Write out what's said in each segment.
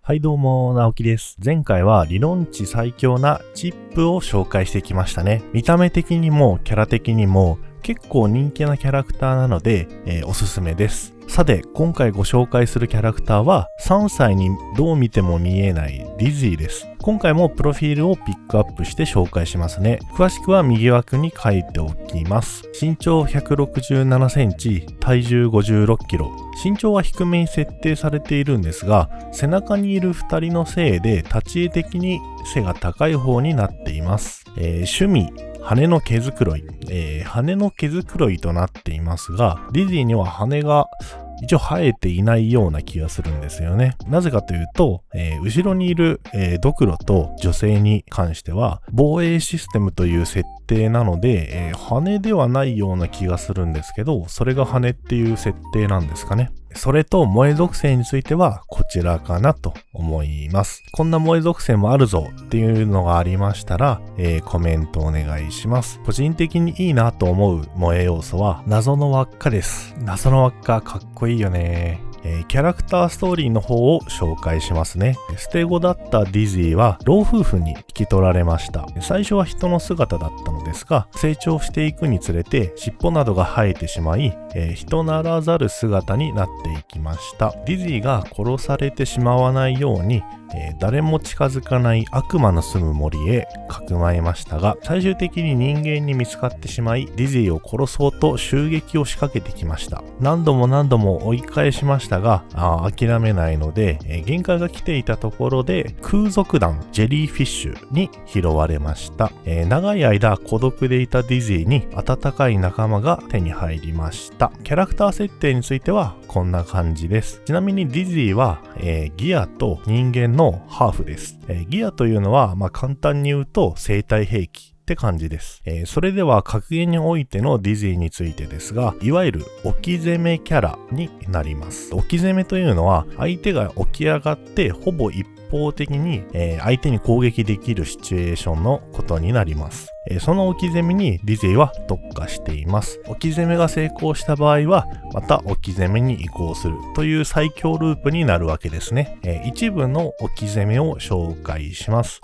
はいどうも、直樹です。前回は理論値最強なチップを紹介してきましたね。見た目的にもキャラ的にも結構人気なキャラクターなので、おすすめです。さて、今回ご紹介するキャラクターは3歳にどう見ても見えないディズィーです。今回もプロフィールをピックアップして紹介しますね。詳しくは右枠に書いておきます。身長167センチ、体重56キロ。身長は低めに設定されているんですが、背中にいる2人のせいで立ち絵的に背が高い方になっています。趣味羽の毛づくろい、羽の毛づくろいとなっていますが、ディズィーには羽が一応生えていないような気がするんですよね。なぜかというと、後ろにいる、ドクロと女性に関しては防衛システムという設定なので、羽ではないような気がするんですけど、それが羽っていう設定なんですかね。それと萌え属性についてはこちらかなと思います。こんな萌え属性もあるぞっていうのがありましたら、コメントお願いします。個人的にいいなと思う萌え要素は謎の輪っかです。謎の輪っかかっこいいよね。キャラクターストーリーの方を紹介しますね。捨て子だったディズィーは老夫婦に引き取られました。最初は人の姿だったのですが、成長していくにつれて尻尾などが生えてしまい、人ならざる姿になっていきました。ディズィーが殺されてしまわないように、誰も近づかない悪魔の住む森へかくまいましたが、最終的に人間に見つかってしまい、ディズィーを殺そうと襲撃を仕掛けてきました。何度も追い返しましたが、諦めないので、限界が来ていたところで空賊団ジェリーフィッシュに拾われました。長い間孤独でいたディズィーに温かい仲間が手に入りました。キャラクター設定についてはこんな感じです。ちなみにディズィーは、ギアと人間のハーフです。ギアというのは、簡単に言うと生体兵器って感じです。それでは格言においてのディズィーについてですが、いわゆる置き攻めキャラになります。置き攻めというのは相手が起き上がってほぼ一方的に、相手に攻撃できるシチュエーションのことになります。その置き攻めにディズィーは特化しています。置き攻めが成功した場合はまた置き攻めに移行するという最強ループになるわけですね。一部の置き攻めを紹介します。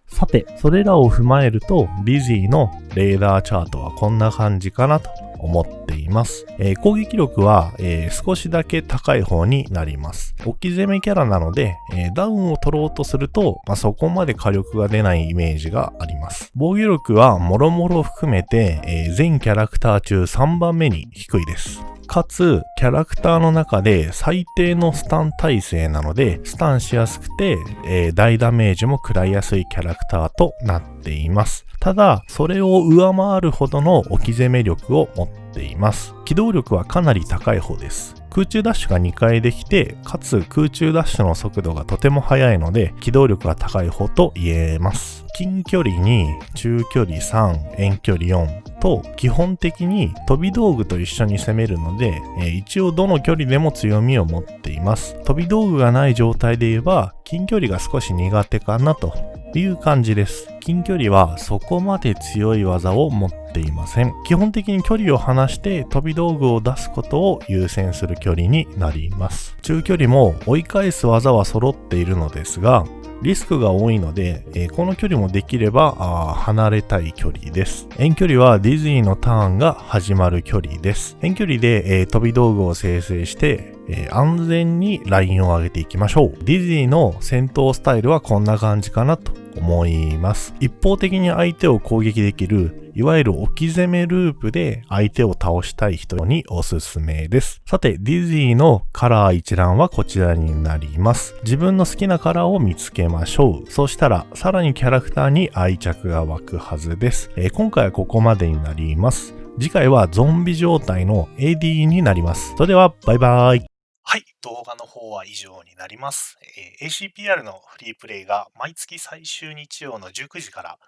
さて、それらを踏まえるとディズィーのレーダーチャートはこんな感じかなと思っています。攻撃力は、少しだけ高い方になります。置き攻めキャラなので、ダウンを取ろうとすると、そこまで火力が出ないイメージがあります。防御力はもろもろ含めて、全キャラクター中3番目に低いです。かつ、キャラクターの中で最低のスタン耐性なので、スタンしやすくて、大ダメージも食らいやすいキャラクターとなっています。ただ、それを上回るほどの置き攻め力を持っています。機動力はかなり高い方です。空中ダッシュが2回できて、かつ空中ダッシュの速度がとても速いので、機動力が高い方と言えます。近距離に中距離3、遠距離4と基本的に飛び道具と一緒に攻めるので、一応どの距離でも強みを持っています。飛び道具がない状態で言えば近距離が少し苦手かなという感じです。近距離はそこまで強い技を持っていません。基本的に距離を離して飛び道具を出すことを優先する距離になります。中距離も追い返す技は揃っているのですが、リスクが多いので、この距離もできれば離れたい距離です。遠距離はディズニーのターンが始まる距離です。遠距離で、飛び道具を生成して、安全にラインを上げていきましょう。ディズニーの戦闘スタイルはこんな感じかなと思います。一方的に相手を攻撃できる、いわゆる置き攻めループで相手を倒したい人におすすめです。さて、ディズニーのカラー一覧はこちらになります。自分の好きなカラーを見つけましょう。そうしたら、さらにキャラクターに愛着が湧くはずです。今回はここまでになります。次回はゾンビ状態の AD になります。それでは、バイバイ。はい、動画の方は以上になります。ACPR のフリープレイが毎月最終日曜の19時から、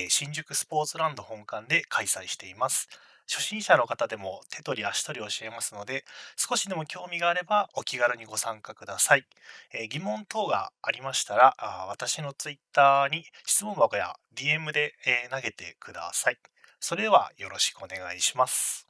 新宿スポーツランド本館で開催しています。初心者の方でも手取り足取り教えますので、少しでも興味があればお気軽にご参加ください。疑問等がありましたら、私の Twitter に質問箱や DM で、投げてください。それではよろしくお願いします。